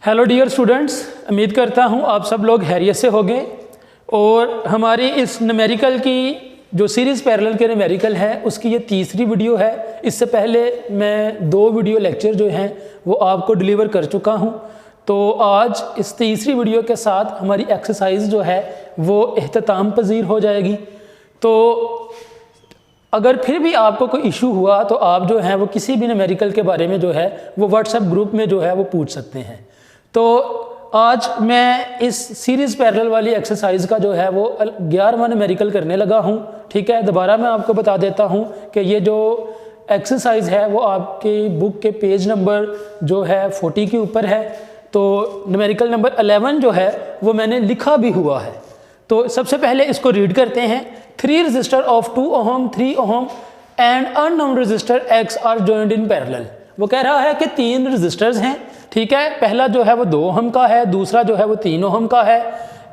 Hello dear students, उम्मीद करता हूँ आप सब लोग खैरियत से होंगे। और हमारी इस न्यूमेरिकल की जो सीरीज़ पैरेलल के न्यूमेरिकल है उसकी ये तीसरी वीडियो है। इससे पहले मैं 2 वीडियो लेक्चर जो हैं वो आपको डिलीवर कर चुका हूँ। तो आज इस तीसरी वीडियो के साथ हमारी एक्सरसाइज जो है वो इख्तिताम पजीर हो जाएगी। तो अगर फिर भी आपको कोई इशू हुआ तो आप जो है वो किसी भी न्यूमेरिकल के बारे में जो है वो व्हाट्सएप ग्रुप में जो है वो पूछ सकते हैं। तो आज मैं इस सीरीज़ पैरेलल वाली एक्सरसाइज का जो है वो 11वां न्यूमेरिकल करने लगा हूँ। ठीक है, दोबारा मैं आपको बता देता हूँ कि ये जो एक्सरसाइज है वो आपकी बुक के पेज नंबर जो है 40 के ऊपर है। तो न्यूमेरिकल नंबर 11 जो है वो मैंने लिखा भी हुआ है। तो सबसे पहले इसको रीड करते हैं। 3 register of 2 ohm 3 ohm and unknown register X are joined in parallel. वो कह रहा है कि 3 रजिस्टर्स हैं। ठीक है, पहला जो है वो 2 ओहम का है, दूसरा जो है वो 3 ओहम का है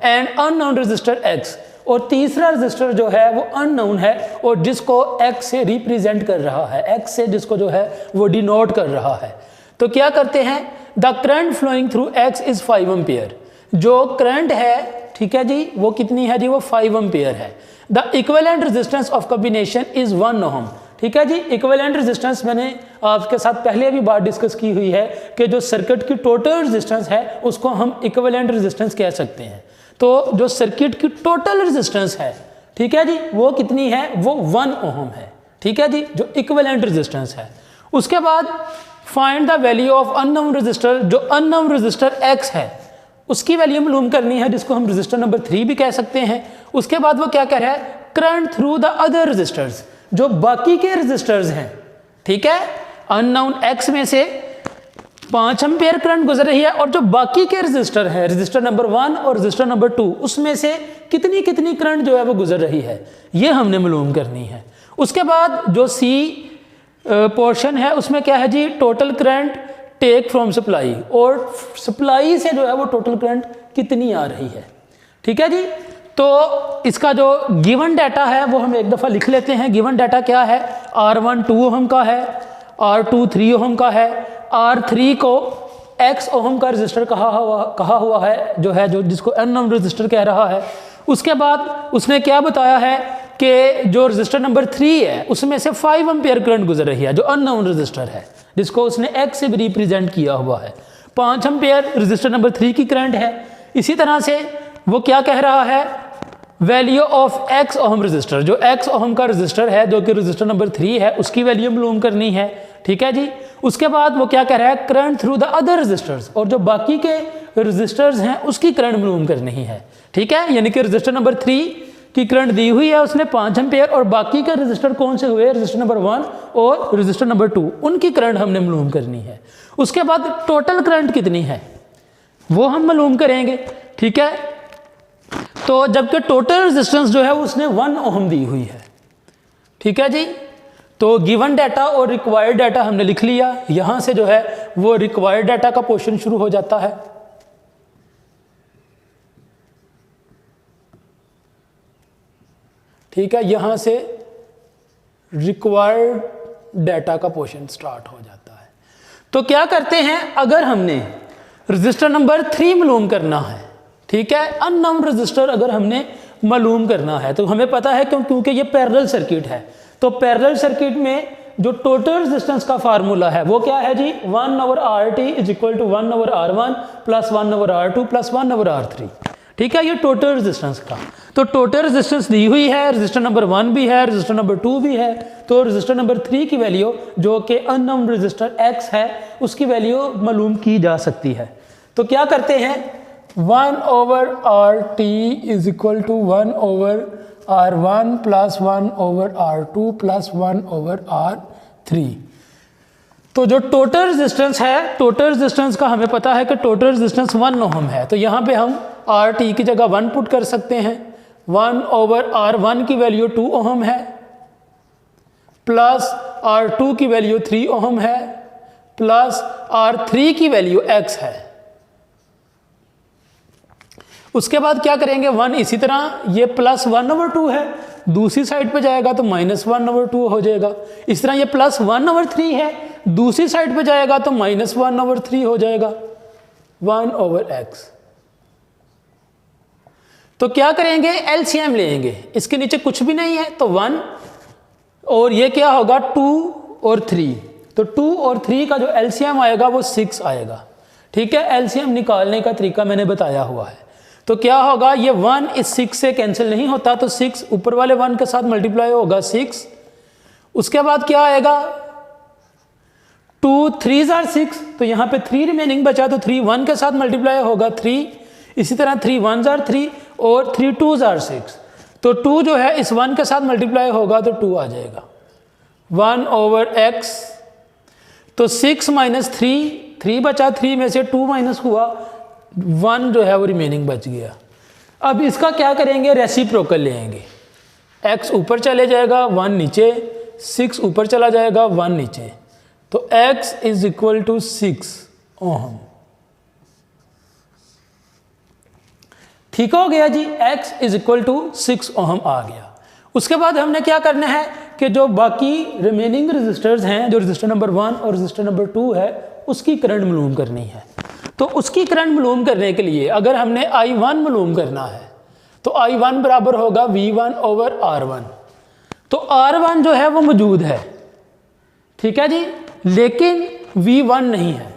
एंड अननोन रजिस्टर X, और तीसरा रजिस्टर जो है वो अननोन है और जिसको X से रिप्रेजेंट कर रहा है, X से जिसको जो है वो डिनोट कर रहा है। तो क्या करते हैं, the current flowing through X is 5 ampere. जो करंट है, ठीक है जी, वो कितनी है जी, वो 5 एम्पियर है। The equivalent resistance of combination is 1 ohm. ठीक है जी, इक्विवेलेंट रेजिस्टेंस मैंने आपके साथ पहले भी बात डिस्कस की हुई है कि जो सर्किट की टोटल रेजिस्टेंस है उसको हम इक्विवेलेंट रेजिस्टेंस कह सकते हैं। तो जो सर्किट की टोटल रेजिस्टेंस है, ठीक है जी, वो कितनी है, वो 1 ओहम है। ठीक है जी, जो इक्विवेलेंट रेजिस्टेंस है। उसके बाद find the value of unknown register. जो अननोन रजिस्टर X है उसकी वैल्यू मालूम करनी है, जिसको हम रजिस्टर नंबर 3 भी कह सकते हैं। उसके बाद वो क्या कह रहा है, current through the other registers, जो बाकी के रजिस्टर्स हैं। ठीक है, अननोन X में से 5 एम्पियर करंट गुजर रही है और जो बाकी के रजिस्टर हैं, रजिस्टर नंबर 1 और रजिस्टर नंबर 2, उसमें से कितनी कितनी करंट जो है वो गुजर रही है, ये हमने मालूम करनी है। उसके बाद जो C पोर्शन है उसमें क्या है जी, total current take from supply, और सप्लाई से जो है वो टोटल करंट कितनी आ रही है। ठीक है जी, तो इसका जो गिवन डाटा है वो हम एक दफ़ा लिख लेते हैं। गिवन डाटा क्या है, R1 2 ओहम का है, R2 3 ओहम का है, R3 को X ओहम का रजिस्टर कहा हुआ है, जो जिसको अननोन रजिस्टर कह रहा है। उसके बाद उसने क्या बताया है कि जो रजिस्टर नंबर 3 है उसमें से 5 एम्पियर करंट गुजर रही है, जो अननोन रजिस्टर है, जिसको उसने X से भी रिप्रेजेंट किया हुआ है। 5 एम्पियर रजिस्टर नंबर 3 की करंट है। इसी तरह से वो क्या कह रहा है, value of X ohm register, जो X ओहम का रजिस्टर है जो कि रजिस्टर नंबर 3 है, उसकी वैल्यू मालूम करनी है। ठीक है जी, उसके बाद वो क्या कह रहा है, current through the other registers, और जो बाकी के रजिस्टर्स हैं उसकी करंट मालूम करनी है। ठीक है, यानी कि रजिस्टर नंबर 3 की करंट दी हुई है उसने 5 एम्पियर, और बाकी के रजिस्टर कौन से हुए, रजिस्टर नंबर 1 और रजिस्टर नंबर 2, उनकी करंट हमने मालूम करनी है। उसके बाद टोटल करंट कितनी है वो हम मालूम करेंगे। ठीक है, तो जबकि टोटल रेजिस्टेंस जो है उसने 1 ओहम दी हुई है। ठीक है जी, तो गिवन डाटा और रिक्वायर्ड डाटा हमने लिख लिया। यहां से जो है वो रिक्वायर्ड डाटा का पोर्शन शुरू हो जाता है। ठीक है, यहां से रिक्वायर्ड डाटा का पोर्शन स्टार्ट हो जाता है। तो क्या करते हैं, अगर हमने रजिस्टर नंबर 3 मालूम करना है, ठीक है, अननोन रजिस्टर अगर हमने मालूम करना है, तो हमें पता है क्योंकि ये पैरेलल सर्किट है। तो पैरेलल सर्किट में जो टोटल रेजिस्टेंस का फार्मूला है वो क्या है जी, 1/RT is equal to 1/R1 plus 1/R2 plus 1/R3। ठीक है, ये टोटल रेजिस्टेंस का। तो टोटल रेजिस्टेंस दी हुई है, रजिस्टर नंबर 1 भी है, रजिस्टर नंबर 2 भी है। तो रजिस्टर नंबर 3 की वैल्यू जो कि अननोन रजिस्टर X है उसकी वैल्यू मालूम की जा सकती है। तो क्या करते हैं, 1/RT is equal to 1/R1 plus 1/R2 plus 1/R3। तो जो टोटल रेजिस्टेंस है, टोटल रेजिस्टेंस का हमें पता है कि टोटल रेजिस्टेंस 1 ओहम है। तो यहाँ पे हम RT की जगह 1 पुट कर सकते हैं। 1/R1 की वैल्यू 2 ओहम है, प्लस R2 की वैल्यू 3 ओहम है, प्लस R3 की वैल्यू X है। उसके बाद क्या करेंगे, 1 इसी तरह, ये प्लस 1/2 है, दूसरी साइड पे जाएगा तो माइनस 1/2 हो जाएगा। इस तरह ये प्लस 1/3 है, दूसरी साइड पे जाएगा तो माइनस 1/3 हो जाएगा। 1/x। तो क्या करेंगे, एलसीएम लेंगे, इसके नीचे कुछ भी नहीं है तो 1, और ये क्या होगा 2 और 3, तो 2 और 3 का जो एलसीएम आएगा वो 6 आएगा। ठीक है, एलसीएम निकालने का तरीका मैंने बताया हुआ है। तो क्या होगा, ये 1 इस 6 से कैंसिल नहीं होता, तो 6 ऊपर वाले 1 के साथ मल्टीप्लाई होगा 6। उसके बाद क्या आएगा, 2 3s are 6, तो यहाँ पे 3 रिमेनिंग बचा, तो 3 1 के साथ मल्टीप्लाई होगा 3। इसी तरह 3 1s are 3 और 3 2s are 6, तो 2 जो है इस 1 के साथ मल्टीप्लाई होगा तो 2 आ जाएगा 1/x। तो 6 - 3 बचा, 3 में से 2 माइनस हुआ, 1 जो है वो रिमेनिंग बच गया। अब इसका क्या करेंगे, रेसिप्रोकल लेंगे, x ऊपर चले जाएगा 1 नीचे, 6 ऊपर चला जाएगा 1 नीचे, तो x = 6 ओहम। ठीक हो गया जी, x = 6 ओहम आ गया। उसके बाद हमने क्या करना है कि जो बाकी रिमेनिंग रजिस्टर्स हैं, जो रजिस्टर नंबर 1 और रजिस्टर नंबर 2 है, उसकी करंट मालूम करनी है। तो उसकी करंट मालूम करने के लिए अगर हमने I1 मालूम करना है तो I1 बराबर होगा V1/R1। तो R1 जो है वो मौजूद है, ठीक है जी, लेकिन V1 नहीं है।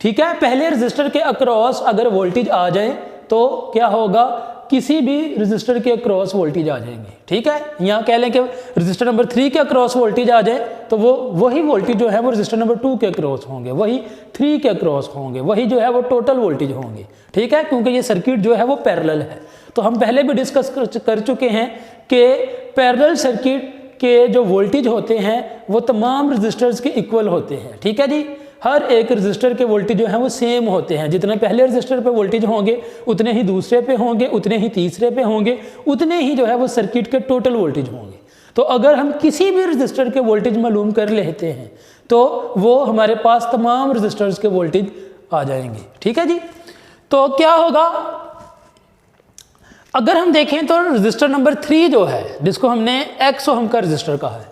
ठीक है, पहले रजिस्टर के अक्रॉस अगर वोल्टेज आ जाए तो क्या होगा, किसी भी रजिस्टर के अक्रॉस वोल्टेज आ जाएंगे। ठीक है, यहाँ कह लें कि रजिस्टर नंबर 3 के अक्रॉस वोल्टेज आ जाए तो वही वोल्टेज जो है वो रजिस्टर नंबर 2 के अक्रॉस होंगे, वही 3 के अक्रॉस होंगे, वही जो है वो टोटल वोल्टेज होंगे। ठीक है, क्योंकि ये सर्किट जो है वो पैरेलल है। तो हम पहले भी डिस्कस कर चुके हैं कि पैरेलल सर्किट के जो वोल्टेज होते हैं वो तमाम रजिस्टर्स के इक्वल होते हैं। ठीक है जी, हर एक रजिस्टर के वोल्टेज जो है वो सेम होते हैं। जितने पहले रजिस्टर पे वोल्टेज होंगे उतने ही दूसरे पे होंगे, उतने ही तीसरे पे होंगे, उतने ही जो है वो सर्किट के टोटल वोल्टेज होंगे। तो अगर हम किसी भी रजिस्टर के वोल्टेज मालूम कर लेते हैं तो वो हमारे पास तमाम रजिस्टर्स के वोल्टेज आ जाएंगे। ठीक है जी, तो क्या होगा, अगर हम देखें तो रजिस्टर नंबर 3 जो है, जिसको हमने x ओहम का रजिस्टर कहा है,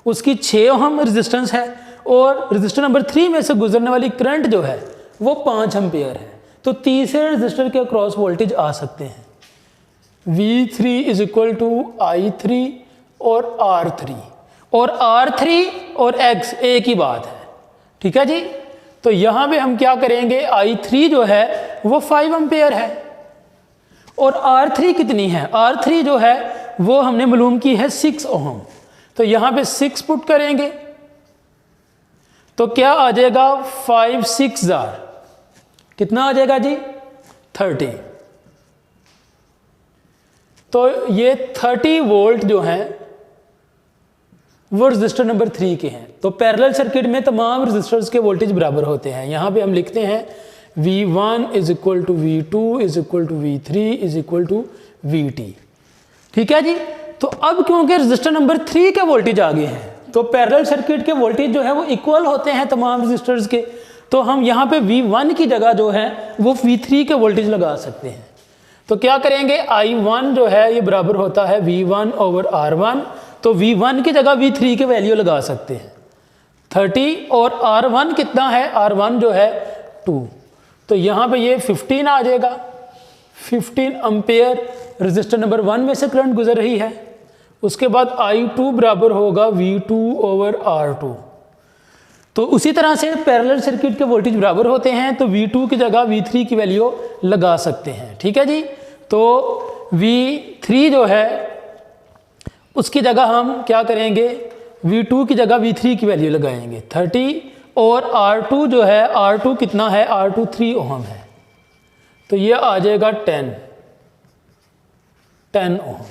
उसकी 6 ओहम रेजिस्टेंस है और रजिस्टर नंबर 3 में से गुजरने वाली करंट जो है वो 5 एम्पियर है। तो तीसरे रजिस्टर के अक्रॉस वोल्टेज आ सकते हैं V3 = I3 और R3, और R3 और X एक ही बात है। ठीक है जी, तो यहाँ पे हम क्या करेंगे, I3 जो है वो 5 एम्पियर है और R3 कितनी है, R3 जो है वो हमने मालूम की है 6 ओहम। तो यहाँ पे 6 पुट करेंगे तो क्या आ जाएगा, 5 6 कितना आ जाएगा जी, 30। तो ये 30 वोल्ट जो हैं वो रजिस्टर नंबर 3 के हैं। तो पैरेलल सर्किट में तमाम रजिस्टर्स के वोल्टेज बराबर होते हैं। यहाँ पे हम लिखते हैं V1 = V2 = V3 = VT। ठीक है जी, तो अब क्योंकि रजिस्टर नंबर 3 के वोल्टेज आ गए हैं तो पैरेलल सर्किट के वोल्टेज जो है वो इक्वल होते हैं तमाम रजिस्टर्स के। तो हम यहाँ पे V1 की जगह जो है वो V3 के वोल्टेज लगा सकते हैं। तो क्या करेंगे, I1 जो है ये बराबर होता है V1/R1, तो V1 की जगह V3 की वैल्यू लगा सकते हैं 30, और R1 कितना है, R1 जो है 2, तो यहाँ पे ये 15 आ जाएगा। 15 एम्पियर रजिस्टर नंबर 1 में से करंट गुजर रही है। उसके बाद I2 बराबर होगा V2/R2। तो उसी तरह से पैरेलल सर्किट के वोल्टेज बराबर होते हैं, तो V2 की जगह V3 की वैल्यू लगा सकते हैं। ठीक है जी, तो V3 जो है उसकी जगह हम क्या करेंगे, V2 की जगह V3 की वैल्यू लगाएंगे 30, और R2 जो है, R2 कितना है, R2 3 ओहम है, तो ये आ जाएगा 10 ओहम।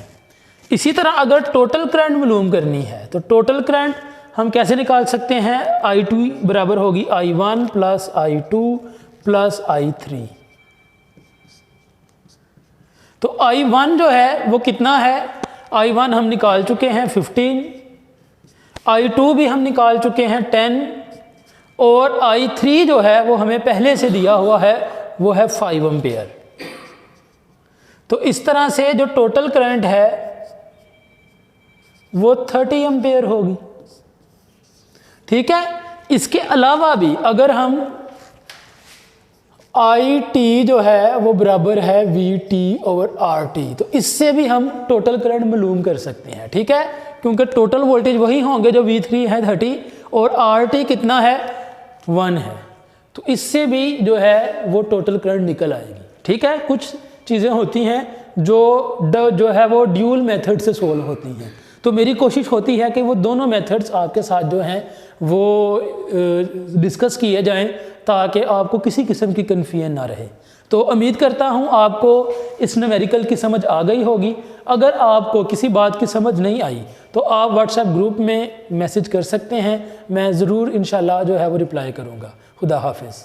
इसी तरह अगर टोटल करंट मालूम करनी है तो टोटल करंट हम कैसे निकाल सकते हैं, I2 बराबर होगी I1 + I2 + I3। तो I1 जो है वो कितना है, I1 हम निकाल चुके हैं 15, I2 भी हम निकाल चुके हैं 10, और I3 जो है वो हमें पहले से दिया हुआ है वो है 5 एम्पियर। तो इस तरह से जो टोटल करंट है वो 30 एम्पियर होगी। ठीक है, इसके अलावा भी अगर हम आई टी जो है वो बराबर है we T over R T. तो इससे भी हम टोटल करंट मालूम कर सकते हैं, ठीक है, क्योंकि टोटल वोल्टेज वही होंगे जो V3 है 30 और आर टी कितना है 1 है। तो इससे भी जो है वो टोटल करंट निकल आएगी, ठीक है। कुछ चीज़ें होती हैं जो है वो ड्यूल मेथड से सोल्व होती हैं। तो मेरी कोशिश होती है कि वो दोनों मेथड्स आपके साथ जो हैं वो डिस्कस किए जाएं ताकि आपको किसी किस्म की कन्फ्यूजन ना रहे। तो उम्मीद करता हूँ आपको इस न्यूमेरिकल की समझ आ गई होगी। अगर आपको किसी बात की समझ नहीं आई तो आप व्हाट्सएप ग्रुप में मैसेज कर सकते हैं, मैं ज़रूर इंशाल्लाह जो है वो रिप्लाई करूँगा। खुदा हाफिज़।